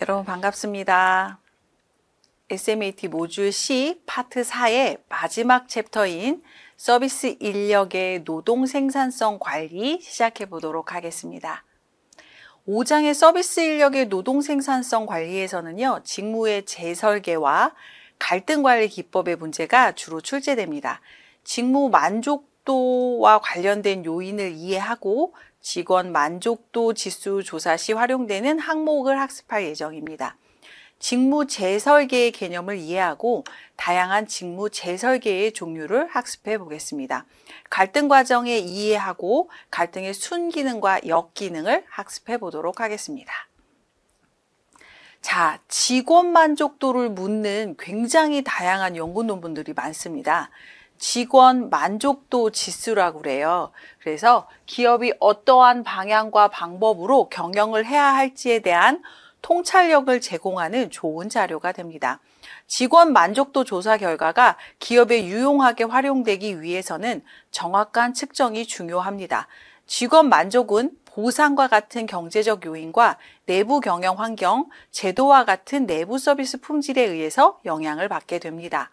여러분 반갑습니다. SMAT 모듈 C 파트 4의 마지막 챕터인 서비스 인력의 노동 생산성 관리 시작해 보도록 하겠습니다. 5장의 서비스 인력의 노동 생산성 관리에서는요, 직무의 재설계와 갈등 관리 기법의 문제가 주로 출제됩니다. 직무 만족도와 관련된 요인을 이해하고 직원 만족도 지수 조사 시 활용되는 항목을 학습할 예정입니다. 직무 재설계의 개념을 이해하고 다양한 직무 재설계의 종류를 학습해 보겠습니다. 갈등 과정의 이해하고 갈등의 순기능과 역기능을 학습해 보도록 하겠습니다. 자, 직원 만족도를 묻는 굉장히 다양한 연구 논문들이 많습니다. 직원 만족도 지수라고 그래요. 그래서 기업이 어떠한 방향과 방법으로 경영을 해야 할지에 대한 통찰력을 제공하는 좋은 자료가 됩니다. 직원 만족도 조사 결과가 기업에 유용하게 활용되기 위해서는 정확한 측정이 중요합니다. 직원 만족은 보상과 같은 경제적 요인과 내부 경영 환경, 제도와 같은 내부 서비스 품질에 의해서 영향을 받게 됩니다.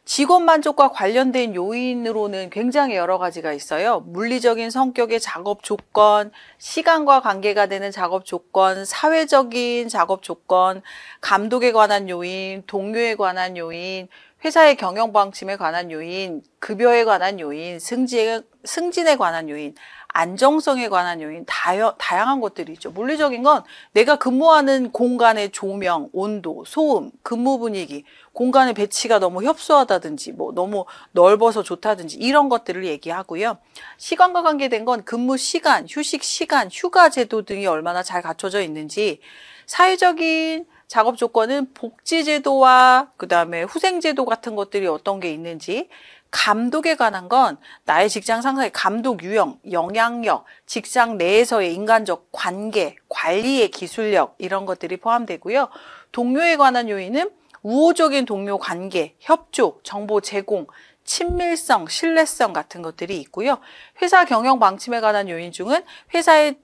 직원 만족과 관련된 요인으로는 굉장히 여러 가지가 있어요. 물리적인 성격의 작업 조건, 시간과 관계가 되는 작업 조건, 사회적인 작업 조건, 감독에 관한 요인, 동료에 관한 요인, 회사의 경영 방침에 관한 요인, 급여에 관한 요인, 승진에 관한 요인, 안정성에 관한 요인, 다양한 것들이 있죠. 물리적인 건 내가 근무하는 공간의 조명, 온도, 소음, 근무 분위기, 공간의 배치가 너무 협소하다든지 너무 넓어서 좋다든지 이런 것들을 얘기하고요. 시간과 관계된 건 근무 시간, 휴식 시간, 휴가 제도 등이 얼마나 잘 갖춰져 있는지, 사회적인 작업 조건은 복지 제도와 그다음에 후생 제도 같은 것들이 어떤 게 있는지, 감독에 관한 건 나의 직장 상사의 감독 유형, 영향력, 직장 내에서의 인간적 관계, 관리의 기술력 이런 것들이 포함되고요. 동료에 관한 요인은 우호적인 동료 관계, 협조, 정보 제공, 친밀성, 신뢰성 같은 것들이 있고요. 회사 경영 방침에 관한 요인 중은 회사의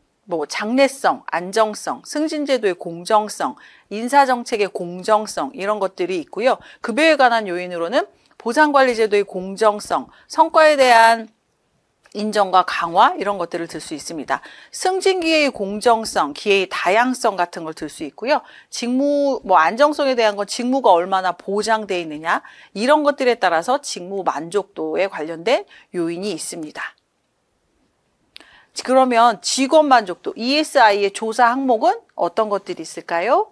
장래성, 안정성, 승진제도의 공정성, 인사정책의 공정성 이런 것들이 있고요. 급여에 관한 요인으로는 보상관리제도의 공정성, 성과에 대한 인정과 강화 이런 것들을 들 수 있습니다. 승진 기회의 공정성, 기회의 다양성 같은 걸 들 수 있고요. 직무 안정성에 대한 건 직무가 얼마나 보장되어 있느냐 이런 것들에 따라서 직무 만족도에 관련된 요인이 있습니다. 그러면 직원 만족도, ESI의 조사 항목은 어떤 것들이 있을까요?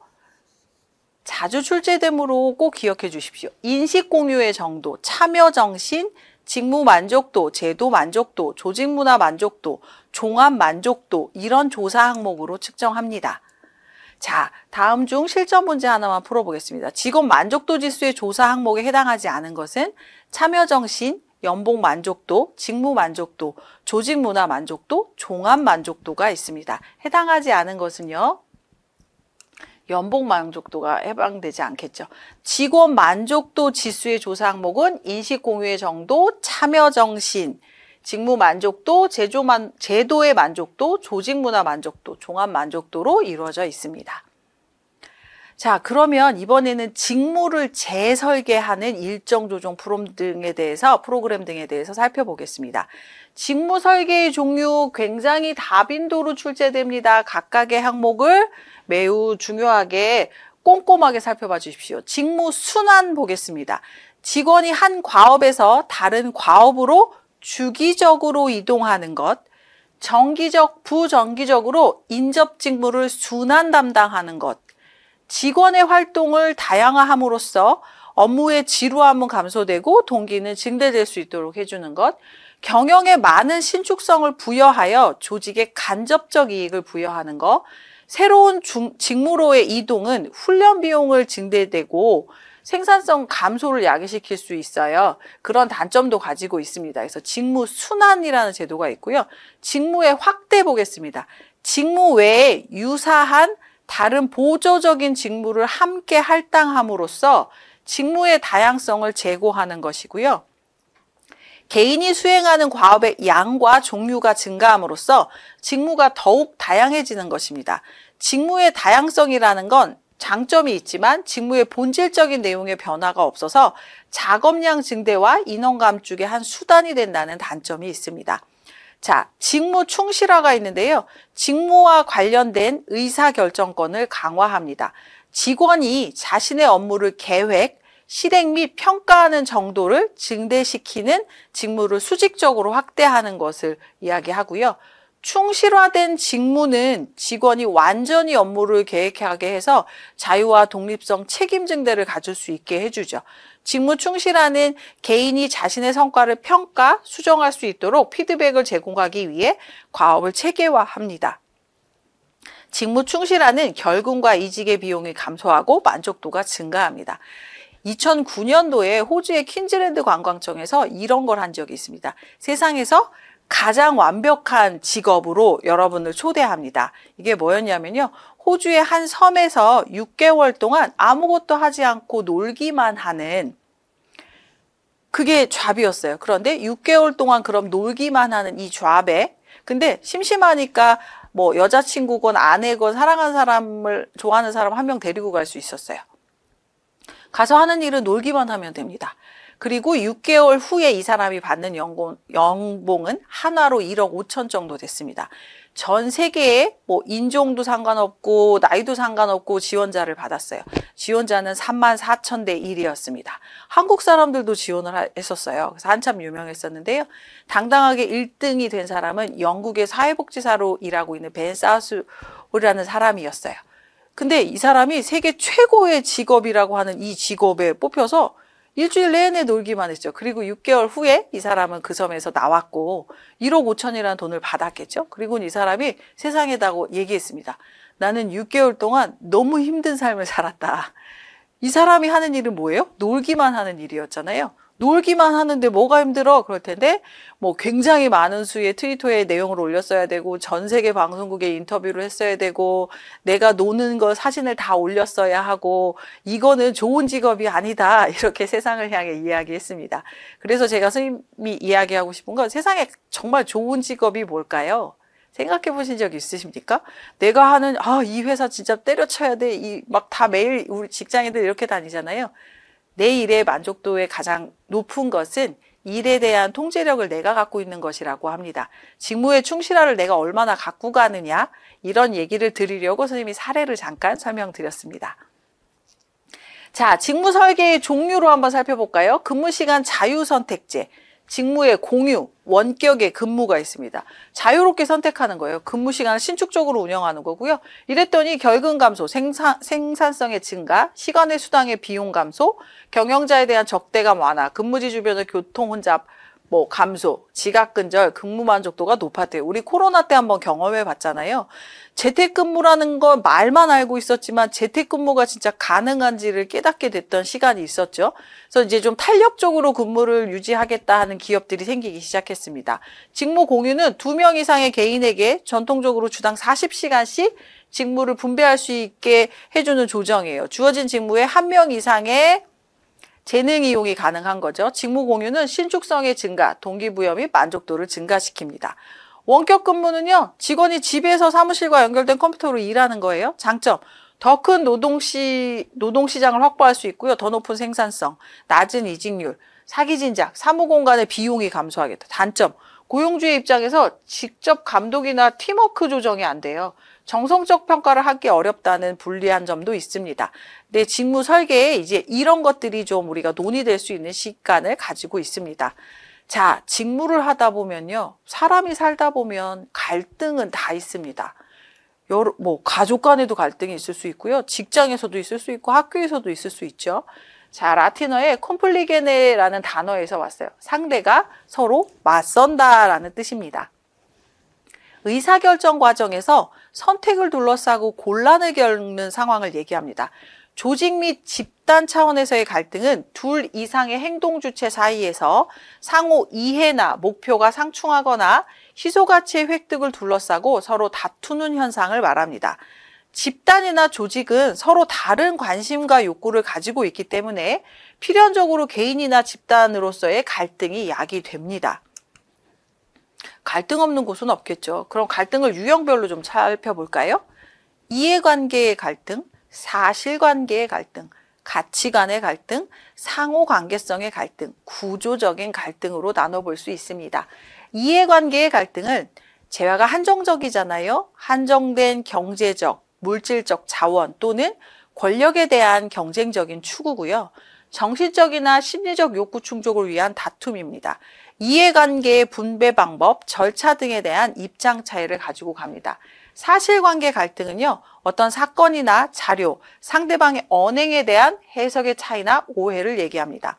자주 출제되므로 꼭 기억해 주십시오. 인식 공유의 정도, 참여 정신, 직무 만족도, 제도 만족도, 조직 문화 만족도, 종합 만족도 이런 조사 항목으로 측정합니다. 자, 다음 중 실전 문제 하나만 풀어보겠습니다. 직원 만족도 지수의 조사 항목에 해당하지 않은 것은 참여 정신, 연봉 만족도, 직무 만족도, 조직 문화 만족도, 종합 만족도가 있습니다. 해당하지 않은 것은요, 연봉 만족도가 해당되지 않겠죠. 직원 만족도 지수의 조사 항목은 인식 공유의 정도, 참여 정신, 직무 만족도, 제도의 만족도, 조직 문화 만족도, 종합 만족도로 이루어져 있습니다. 자, 그러면 이번에는 직무를 재설계하는 일정 조정 프로그램 등에 대해서 살펴보겠습니다. 직무 설계의 종류 굉장히 다빈도로 출제됩니다. 각각의 항목을 매우 중요하게 꼼꼼하게 살펴봐 주십시오. 직무 순환 보겠습니다. 직원이 한 과업에서 다른 과업으로 주기적으로 이동하는 것, 정기적, 부정기적으로 인접 직무를 순환 담당하는 것, 직원의 활동을 다양화함으로써 업무의 지루함은 감소되고 동기는 증대될 수 있도록 해주는 것, 경영에 많은 신축성을 부여하여 조직에 간접적 이익을 부여하는 것, 새로운 직무로의 이동은 훈련 비용을 증대되고 생산성 감소를 야기시킬 수 있어요. 그런 단점도 가지고 있습니다. 그래서 직무 순환이라는 제도가 있고요. 직무의 확대 보겠습니다. 직무 외에 유사한 다른 보조적인 직무를 함께 할당함으로써 직무의 다양성을 제고하는 것이고요. 개인이 수행하는 과업의 양과 종류가 증가함으로써 직무가 더욱 다양해지는 것입니다. 직무의 다양성이라는 건 장점이 있지만 직무의 본질적인 내용의 변화가 없어서 작업량 증대와 인원 감축의 한 수단이 된다는 단점이 있습니다. 자, 직무 충실화가 있는데요. 직무와 관련된 의사결정권을 강화합니다. 직원이 자신의 업무를 계획, 실행 및 평가하는 정도를 증대시키는 직무를 수직적으로 확대하는 것을 이야기하고요. 충실화된 직무는 직원이 완전히 업무를 계획하게 해서 자유와 독립성, 책임 증대를 가질 수 있게 해주죠. 직무 충실화는 개인이 자신의 성과를 평가, 수정할 수 있도록 피드백을 제공하기 위해 과업을 체계화합니다. 직무 충실화는 결근과 이직의 비용이 감소하고 만족도가 증가합니다. 2009년도에 호주의 퀸즐랜드 관광청에서 이런 걸 한 적이 있습니다. 세상에서 가장 완벽한 직업으로 여러분을 초대합니다. 이게 뭐였냐면요. 호주의 한 섬에서 6개월 동안 아무것도 하지 않고 놀기만 하는 그게 잡이었어요. 그런데 6개월 동안 그럼 놀기만 하는 이 잡에 근데 심심하니까 뭐 여자친구건 아내건 사랑하는 사람을 좋아하는 사람 한 명 데리고 갈 수 있었어요. 가서 하는 일은 놀기만 하면 됩니다. 그리고 6개월 후에 이 사람이 받는 연봉은 한화로 1억 5천 정도 됐습니다. 전 세계에 뭐 인종도 상관없고 나이도 상관없고 지원자를 받았어요. 지원자는 34,000대 1이었습니다. 한국 사람들도 지원을 했었어요. 그래서 한참 유명했었는데요. 당당하게 1등이 된 사람은 영국의 사회복지사로 일하고 있는 벤 사우스홀이라는 사람이었어요. 근데 이 사람이 세계 최고의 직업이라고 하는 이 직업에 뽑혀서 일주일 내내 놀기만 했죠. 그리고 6개월 후에 이 사람은 그 섬에서 나왔고 1억 5천이라는 돈을 받았겠죠. 그리고 이 사람이 세상에다고 얘기했습니다. 나는 6개월 동안 너무 힘든 삶을 살았다. 이 사람이 하는 일은 뭐예요? 놀기만 하는 일이었잖아요. 놀기만 하는데 뭐가 힘들어? 그럴 텐데 뭐 굉장히 많은 수의 트위터에 내용을 올렸어야 되고 전 세계 방송국에 인터뷰를 했어야 되고 내가 노는 거 사진을 다 올렸어야 하고 이거는 좋은 직업이 아니다. 이렇게 세상을 향해 이야기했습니다. 그래서 제가 선생님이 이야기하고 싶은 건 세상에 정말 좋은 직업이 뭘까요? 생각해 보신 적 있으십니까? 내가 하는 이 회사 진짜 때려쳐야 돼. 이 막 다 매일 우리 직장인들 이렇게 다니잖아요. 내 일의 만족도의 가장 높은 것은 일에 대한 통제력을 내가 갖고 있는 것이라고 합니다. 직무의 충실화를 내가 얼마나 갖고 가느냐 이런 얘기를 드리려고 선생님이 사례를 잠깐 설명드렸습니다. 자, 직무 설계의 종류로 한번 살펴볼까요? 근무시간 자유선택제, 직무의 공유, 원격의 근무가 있습니다. 자유롭게 선택하는 거예요. 근무 시간을 신축적으로 운영하는 거고요. 이랬더니 결근 감소, 생산성의 증가, 시간의 수당의 비용 감소, 경영자에 대한 적대감 완화, 근무지 주변의 교통 혼잡, 감소, 지각 근절, 근무 만족도가 높았대요. 우리 코로나 때 한번 경험해 봤잖아요. 재택근무라는 건 말만 알고 있었지만 재택근무가 진짜 가능한지를 깨닫게 됐던 시간이 있었죠. 그래서 이제 좀 탄력적으로 근무를 유지하겠다 하는 기업들이 생기기 시작했습니다. 직무 공유는 2명 이상의 개인에게 전통적으로 주당 40시간씩 직무를 분배할 수 있게 해주는 조정이에요. 주어진 직무에 1명 이상의 재능 이용이 가능한 거죠. 직무 공유는 신축성의 증가, 동기부여 및 만족도를 증가시킵니다. 원격 근무는요, 직원이 집에서 사무실과 연결된 컴퓨터로 일하는 거예요. 장점, 더 큰 노동시장을 확보할 수 있고요. 더 높은 생산성, 낮은 이직률, 사기 진작, 사무 공간의 비용이 감소하겠다. 단점, 고용주의 입장에서 직접 감독이나 팀워크 조정이 안 돼요. 정성적 평가를 하기 어렵다는 불리한 점도 있습니다. 내 직무 설계에 이제 이런 것들이 좀 우리가 논의될 수 있는 시간을 가지고 있습니다. 자, 직무를 하다 보면요. 사람이 살다 보면 갈등은 다 있습니다. 가족 간에도 갈등이 있을 수 있고요. 직장에서도 있을 수 있고 학교에서도 있을 수 있죠. 자, 라틴어의 콤플리게네라는 단어에서 왔어요. 상대가 서로 맞선다라는 뜻입니다. 의사결정 과정에서 선택을 둘러싸고 곤란을 겪는 상황을 얘기합니다. 조직 및 집단 차원에서의 갈등은 둘 이상의 행동 주체 사이에서 상호 이해나 목표가 상충하거나 희소가치의 획득을 둘러싸고 서로 다투는 현상을 말합니다. 집단이나 조직은 서로 다른 관심과 욕구를 가지고 있기 때문에 필연적으로 개인이나 집단으로서의 갈등이 야기됩니다. 갈등 없는 곳은 없겠죠. 그럼 갈등을 유형별로 좀 살펴볼까요? 이해관계의 갈등, 사실관계의 갈등, 가치관의 갈등, 상호관계성의 갈등, 구조적인 갈등으로 나눠볼 수 있습니다. 이해관계의 갈등은 재화가 한정적이잖아요. 한정된 경제적, 물질적 자원 또는 권력에 대한 경쟁적인 추구고요. 정신적이나 심리적 욕구 충족을 위한 다툼입니다. 이해관계의 분배 방법, 절차 등에 대한 입장 차이를 가지고 갑니다. 사실관계 갈등은요, 어떤 사건이나 자료, 상대방의 언행에 대한 해석의 차이나 오해를 얘기합니다.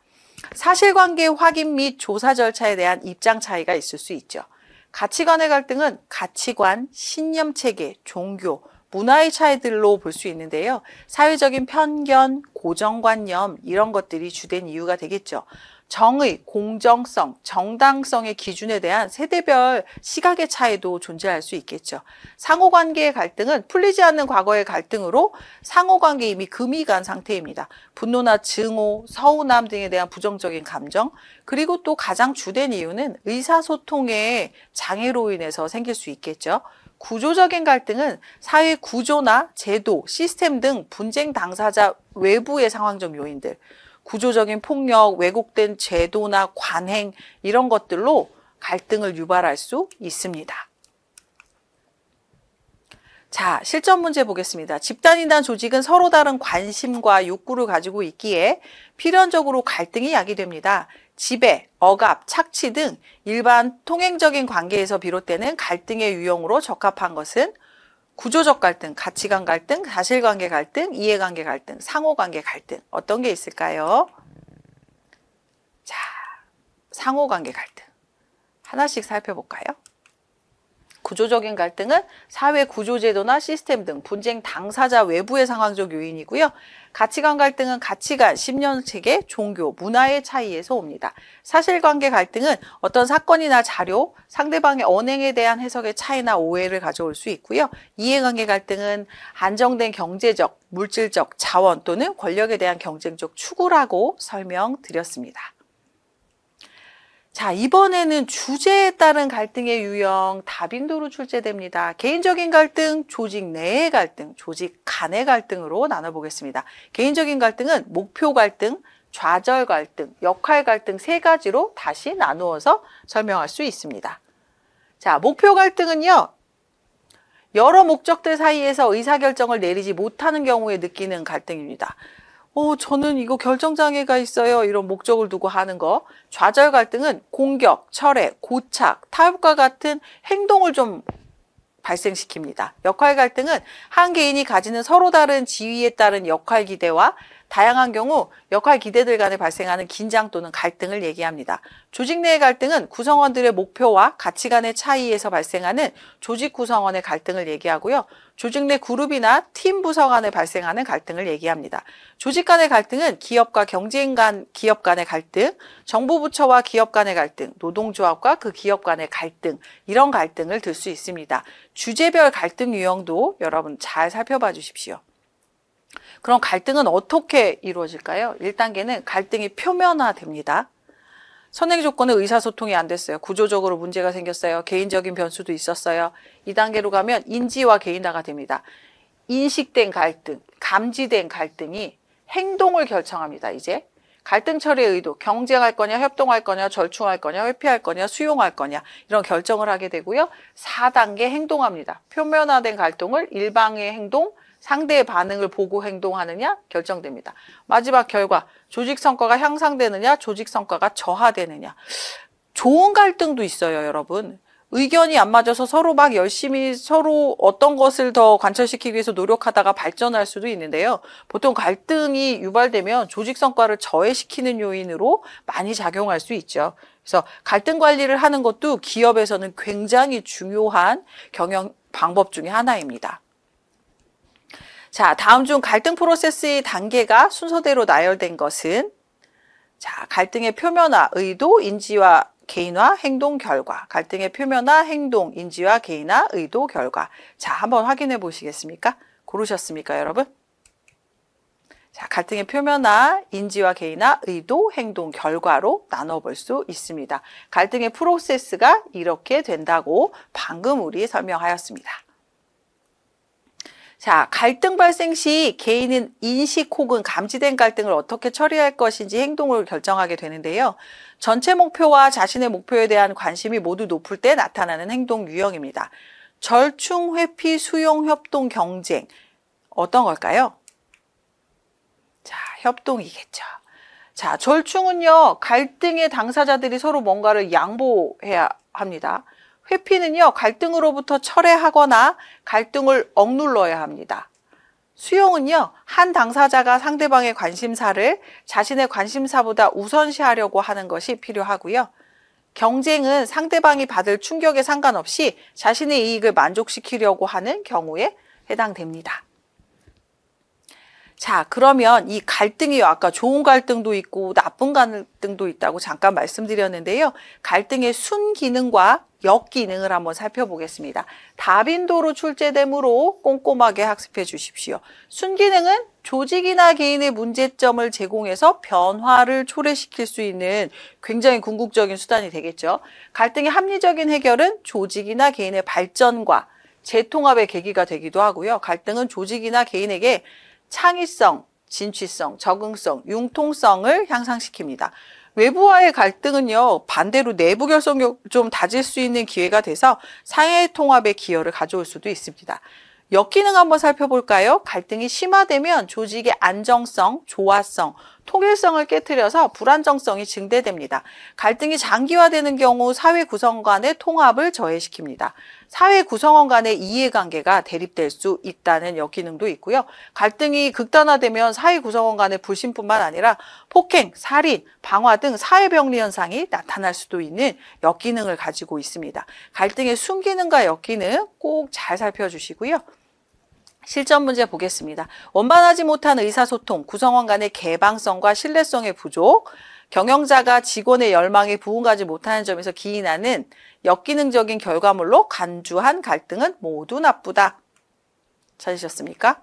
사실관계 확인 및 조사 절차에 대한 입장 차이가 있을 수 있죠. 가치관의 갈등은 가치관, 신념체계, 종교, 문화의 차이들로 볼 수 있는데요. 사회적인 편견, 고정관념 이런 것들이 주된 이유가 되겠죠. 정의, 공정성, 정당성의 기준에 대한 세대별 시각의 차이도 존재할 수 있겠죠. 상호관계의 갈등은 풀리지 않는 과거의 갈등으로 상호관계에 이미 금이 간 상태입니다. 분노나 증오, 서운함 등에 대한 부정적인 감정, 그리고 또 가장 주된 이유는 의사소통의 장애로 인해서 생길 수 있겠죠. 구조적인 갈등은 사회 구조나 제도, 시스템 등 분쟁 당사자 외부의 상황적 요인들, 구조적인 폭력, 왜곡된 제도나 관행 이런 것들로 갈등을 유발할 수 있습니다. 자, 실전 문제 보겠습니다. 집단이나 조직은 서로 다른 관심과 욕구를 가지고 있기에 필연적으로 갈등이 야기됩니다. 지배, 억압, 착취 등 일반 통행적인 관계에서 비롯되는 갈등의 유형으로 적합한 것은 구조적 갈등, 가치관 갈등, 사실관계 갈등, 이해관계 갈등, 상호관계 갈등. 어떤 게 있을까요? 자, 상호관계 갈등. 하나씩 살펴볼까요? 구조적인 갈등은 사회 구조제도나 시스템 등 분쟁 당사자 외부의 상황적 요인이고요. 가치관 갈등은 가치관, 신념체계, 종교, 문화의 차이에서 옵니다. 사실관계 갈등은 어떤 사건이나 자료, 상대방의 언행에 대한 해석의 차이나 오해를 가져올 수 있고요. 이해관계 갈등은 안정된 경제적, 물질적 자원 또는 권력에 대한 경쟁적 추구라고 설명드렸습니다. 자, 이번에는 주제에 따른 갈등의 유형 다빈도로 출제됩니다. 개인적인 갈등, 조직 내의 갈등, 조직 간의 갈등으로 나눠보겠습니다. 개인적인 갈등은 목표 갈등, 좌절 갈등, 역할 갈등 세 가지로 다시 나누어서 설명할 수 있습니다. 자, 목표 갈등은요, 여러 목적들 사이에서 의사결정을 내리지 못하는 경우에 느끼는 갈등입니다. 저는 이거 결정장애가 있어요. 이런 목적을 두고 하는 거. 좌절 갈등은 공격, 철회, 고착, 타협과 같은 행동을 좀 발생시킵니다. 역할 갈등은 한 개인이 가지는 서로 다른 지위에 따른 역할 기대와 다양한 경우 역할 기대들 간에 발생하는 긴장 또는 갈등을 얘기합니다. 조직 내의 갈등은 구성원들의 목표와 가치관의 차이에서 발생하는 조직 구성원의 갈등을 얘기하고요. 조직 내 그룹이나 팀 부서 간에 발생하는 갈등을 얘기합니다. 조직 간의 갈등은 기업과 경쟁 간 기업 간의 갈등, 정부 부처와 기업 간의 갈등, 노동조합과 그 기업 간의 갈등, 이런 갈등을 들 수 있습니다. 주제별 갈등 유형도 여러분 잘 살펴봐 주십시오. 그럼 갈등은 어떻게 이루어질까요? 1단계는 갈등이 표면화됩니다. 선행 조건은 의사소통이 안 됐어요. 구조적으로 문제가 생겼어요. 개인적인 변수도 있었어요. 2단계로 가면 인지와 개인화가 됩니다. 인식된 갈등, 감지된 갈등이 행동을 결정합니다. 이제 갈등 처리의 의도, 경쟁할 거냐, 협동할 거냐, 절충할 거냐, 회피할 거냐, 수용할 거냐 이런 결정을 하게 되고요. 4단계 행동합니다. 표면화된 갈등을 일방의 행동, 상대의 반응을 보고 행동하느냐 결정됩니다. 마지막 결과, 조직 성과가 향상되느냐, 조직 성과가 저하되느냐. 좋은 갈등도 있어요, 여러분. 의견이 안 맞아서 서로 막 열심히 서로 어떤 것을 더 관철시키기 위해서 노력하다가 발전할 수도 있는데요. 보통 갈등이 유발되면 조직 성과를 저해시키는 요인으로 많이 작용할 수 있죠. 그래서 갈등 관리를 하는 것도 기업에서는 굉장히 중요한 경영 방법 중에 하나입니다. 자, 다음 중 갈등 프로세스의 단계가 순서대로 나열된 것은, 자, 갈등의 표면화, 의도, 인지와 개인화, 행동, 결과. 갈등의 표면화, 행동, 인지와 개인화, 의도, 결과. 자, 한번 확인해 보시겠습니까? 고르셨습니까, 여러분? 자, 갈등의 표면화, 인지와 개인화, 의도, 행동, 결과로 나눠볼 수 있습니다. 갈등의 프로세스가 이렇게 된다고 방금 우리 설명하였습니다. 자, 갈등 발생 시 개인은 인식 혹은 감지된 갈등을 어떻게 처리할 것인지 행동을 결정하게 되는데요. 전체 목표와 자신의 목표에 대한 관심이 모두 높을 때 나타나는 행동 유형입니다. 절충, 회피, 수용, 협동, 경쟁. 어떤 걸까요? 자, 협동이겠죠. 자, 절충은요, 갈등의 당사자들이 서로 뭔가를 양보해야 합니다. 회피는요, 갈등으로부터 철회하거나 갈등을 억눌러야 합니다. 수용은요, 한 당사자가 상대방의 관심사를 자신의 관심사보다 우선시하려고 하는 것이 필요하고요. 경쟁은 상대방이 받을 충격에 상관없이 자신의 이익을 만족시키려고 하는 경우에 해당됩니다. 자, 그러면 이 갈등이 아까 좋은 갈등도 있고 나쁜 갈등도 있다고 잠깐 말씀드렸는데요. 갈등의 순기능과 역기능을 한번 살펴보겠습니다. 다빈도로 출제되므로 꼼꼼하게 학습해 주십시오. 순기능은 조직이나 개인의 문제점을 제공해서 변화를 초래시킬 수 있는 굉장히 궁극적인 수단이 되겠죠. 갈등의 합리적인 해결은 조직이나 개인의 발전과 재통합의 계기가 되기도 하고요. 갈등은 조직이나 개인에게 창의성, 진취성, 적응성, 융통성을 향상시킵니다. 외부와의 갈등은요, 반대로 내부 결속력을 좀 다질 수 있는 기회가 돼서 사회 통합에 기여를 가져올 수도 있습니다. 역기능 한번 살펴볼까요? 갈등이 심화되면 조직의 안정성, 조화성, 통일성을 깨트려서 불안정성이 증대됩니다. 갈등이 장기화되는 경우 사회 구성원 간의 통합을 저해시킵니다. 사회 구성원 간의 이해관계가 대립될 수 있다는 역기능도 있고요. 갈등이 극단화되면 사회 구성원 간의 불신뿐만 아니라 폭행, 살인, 방화 등 사회병리 현상이 나타날 수도 있는 역기능을 가지고 있습니다. 갈등의 순기능과 역기능 꼭 잘 살펴주시고요. 실전 문제 보겠습니다. 원만하지 못한 의사소통, 구성원 간의 개방성과 신뢰성의 부족, 경영자가 직원의 열망에 부응하지 못하는 점에서 기인하는 역기능적인 결과물로 간주한 갈등은 모두 나쁘다. 찾으셨습니까?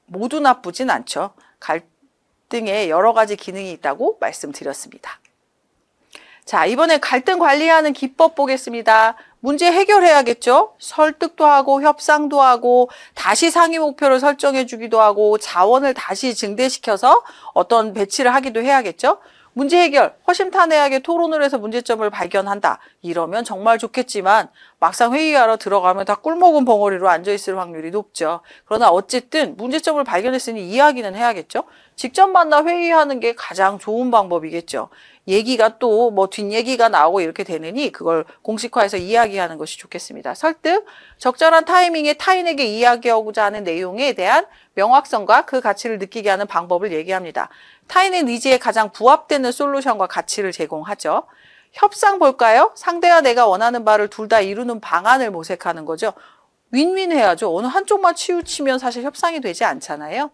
모두 나쁘진 않죠. 갈등에 여러 가지 기능이 있다고 말씀드렸습니다. 자, 이번에 갈등 관리하는 기법 보겠습니다. 문제 해결해야겠죠. 설득도 하고 협상도 하고 다시 상위 목표를 설정해 주기도 하고 자원을 다시 증대시켜서 어떤 배치를 하기도 해야겠죠. 문제 해결, 허심탄회하게 토론을 해서 문제점을 발견한다. 이러면 정말 좋겠지만 막상 회의하러 들어가면 다 꿀먹은 벙어리로 앉아있을 확률이 높죠. 그러나 어쨌든 문제점을 발견했으니 이야기는 해야겠죠. 직접 만나 회의하는 게 가장 좋은 방법이겠죠. 얘기가 또 뭐 뒷얘기가 나오고 이렇게 되느니 그걸 공식화해서 이야기하는 것이 좋겠습니다. 설득, 적절한 타이밍에 타인에게 이야기하고자 하는 내용에 대한 명확성과 그 가치를 느끼게 하는 방법을 얘기합니다. 타인의 니즈에 가장 부합되는 솔루션과 가치를 제공하죠. 협상 볼까요? 상대와 내가 원하는 바를 둘 다 이루는 방안을 모색하는 거죠. 윈윈 해야죠. 어느 한쪽만 치우치면 사실 협상이 되지 않잖아요.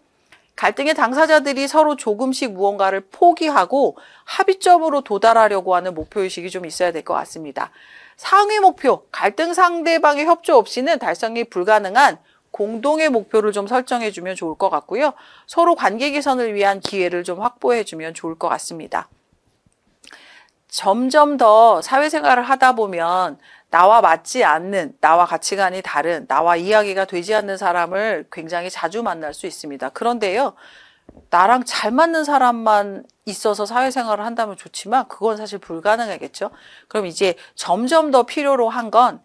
갈등의 당사자들이 서로 조금씩 무언가를 포기하고 합의점으로 도달하려고 하는 목표의식이 좀 있어야 될 것 같습니다. 상위 목표, 갈등 상대방의 협조 없이는 달성이 불가능한 공동의 목표를 좀 설정해 주면 좋을 것 같고요. 서로 관계 개선을 위한 기회를 좀 확보해 주면 좋을 것 같습니다. 점점 더 사회생활을 하다 보면 나와 맞지 않는, 나와 가치관이 다른, 나와 이야기가 되지 않는 사람을 굉장히 자주 만날 수 있습니다. 그런데요, 나랑 잘 맞는 사람만 있어서 사회생활을 한다면 좋지만 그건 사실 불가능하겠죠. 그럼 이제 점점 더 필요로 한 건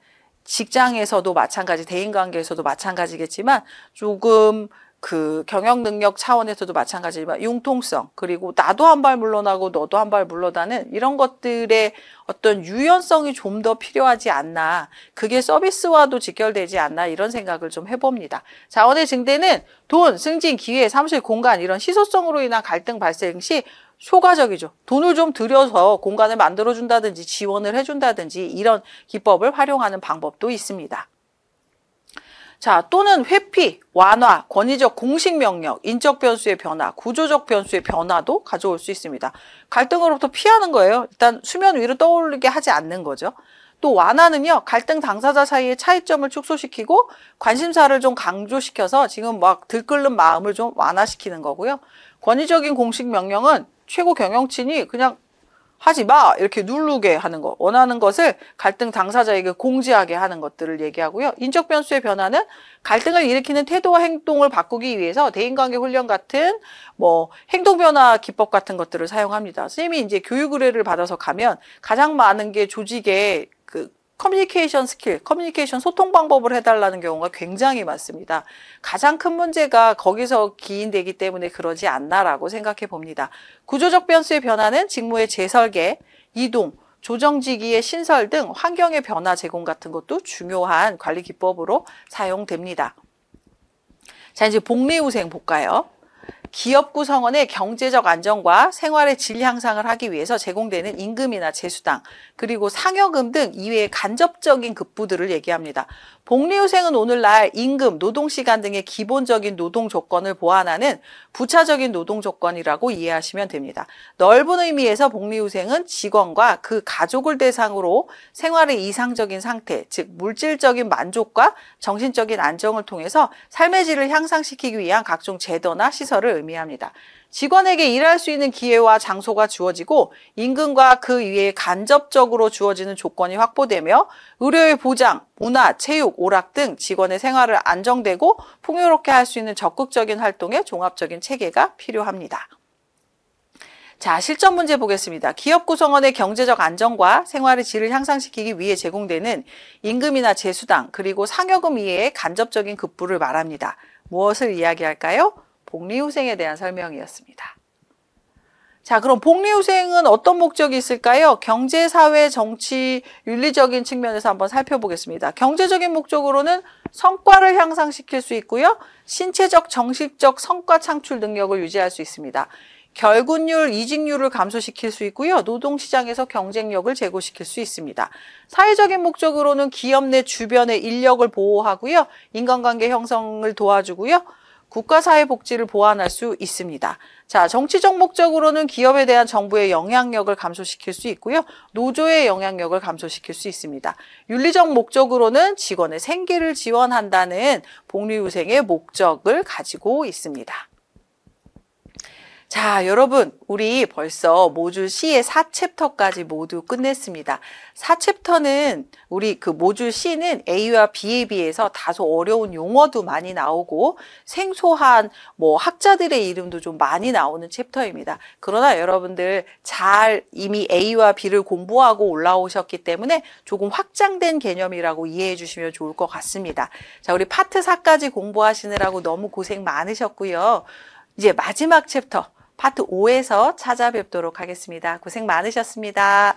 직장에서도 마찬가지, 대인관계에서도 마찬가지겠지만 조금 그 경영 능력 차원에서도 마찬가지지만 융통성, 그리고 나도 한 발 물러나고 너도 한 발 물러나는 이런 것들의 어떤 유연성이 좀 더 필요하지 않나, 그게 서비스와도 직결되지 않나, 이런 생각을 좀 해봅니다. 자원의 증대는 돈, 승진, 기회, 사무실 공간 이런 희소성으로 인한 갈등 발생 시 효과적이죠. 돈을 좀 들여서 공간을 만들어준다든지 지원을 해준다든지 이런 기법을 활용하는 방법도 있습니다. 자, 또는 회피, 완화, 권위적 공식 명령, 인적 변수의 변화, 구조적 변수의 변화도 가져올 수 있습니다. 갈등으로부터 피하는 거예요. 일단 수면 위로 떠오르게 하지 않는 거죠. 또 완화는요, 갈등 당사자 사이의 차이점을 축소시키고 관심사를 좀 강조시켜서 지금 막 들끓는 마음을 좀 완화시키는 거고요. 권위적인 공식 명령은 최고 경영진이 그냥 하지 마! 이렇게 누르게 하는 거. 원하는 것을 갈등 당사자에게 공지하게 하는 것들을 얘기하고요. 인적 변수의 변화는 갈등을 일으키는 태도와 행동을 바꾸기 위해서 대인관계 훈련 같은 행동 변화 기법 같은 것들을 사용합니다. 선생님이 이제 교육 의뢰를 받아서 가면 가장 많은 게 조직의 커뮤니케이션 스킬, 커뮤니케이션 소통 방법을 해달라는 경우가 굉장히 많습니다. 가장 큰 문제가 거기서 기인되기 때문에 그러지 않나라고 생각해 봅니다. 구조적 변수의 변화는 직무의 재설계, 이동, 조정지기의 신설 등 환경의 변화 제공 같은 것도 중요한 관리 기법으로 사용됩니다. 자, 이제 복리후생 볼까요? 기업 구성원의 경제적 안정과 생활의 질 향상을 하기 위해서 제공되는 임금이나 제수당, 그리고 상여금 등 이외의 간접적인 급부들을 얘기합니다. 복리후생은 오늘날 임금, 노동시간 등의 기본적인 노동 조건을 보완하는 부차적인 노동 조건이라고 이해하시면 됩니다. 넓은 의미에서 복리후생은 직원과 그 가족을 대상으로 생활의 이상적인 상태, 즉 물질적인 만족과 정신적인 안정을 통해서 삶의 질을 향상시키기 위한 각종 제도나 시설을 의미합니다. 직원에게 일할 수 있는 기회와 장소가 주어지고 임금과 그 위에 간접적으로 주어지는 조건이 확보되며 의료의 보장, 문화, 체육, 오락 등 직원의 생활을 안정되고 풍요롭게 할 수 있는 적극적인 활동의 종합적인 체계가 필요합니다. 자, 실전 문제 보겠습니다. 기업 구성원의 경제적 안정과 생활의 질을 향상시키기 위해 제공되는 임금이나 제수당, 그리고 상여금 이외의 간접적인 급부를 말합니다. 무엇을 이야기할까요? 복리후생에 대한 설명이었습니다. 자, 그럼 복리후생은 어떤 목적이 있을까요? 경제, 사회, 정치, 윤리적인 측면에서 한번 살펴보겠습니다. 경제적인 목적으로는 성과를 향상시킬 수 있고요. 신체적, 정신적 성과 창출 능력을 유지할 수 있습니다. 결근율, 이직률을 감소시킬 수 있고요. 노동시장에서 경쟁력을 제고시킬 수 있습니다. 사회적인 목적으로는 기업 내 주변의 인력을 보호하고요. 인간관계 형성을 도와주고요. 국가사회복지를 보완할 수 있습니다. 자, 정치적 목적으로는 기업에 대한 정부의 영향력을 감소시킬 수 있고요. 노조의 영향력을 감소시킬 수 있습니다. 윤리적 목적으로는 직원의 생계를 지원한다는 복리후생의 목적을 가지고 있습니다. 자, 여러분, 우리 벌써 모듈 C의 4챕터까지 모두 끝냈습니다. 4챕터는 우리 모듈 C는 A와 B에 비해서 다소 어려운 용어도 많이 나오고 생소한 학자들의 이름도 좀 많이 나오는 챕터입니다. 그러나 여러분들 잘 이미 A와 B를 공부하고 올라오셨기 때문에 조금 확장된 개념이라고 이해해 주시면 좋을 것 같습니다. 자, 우리 파트 4까지 공부하시느라고 너무 고생 많으셨고요. 이제 마지막 챕터 파트 5에서 찾아뵙도록 하겠습니다. 고생 많으셨습니다.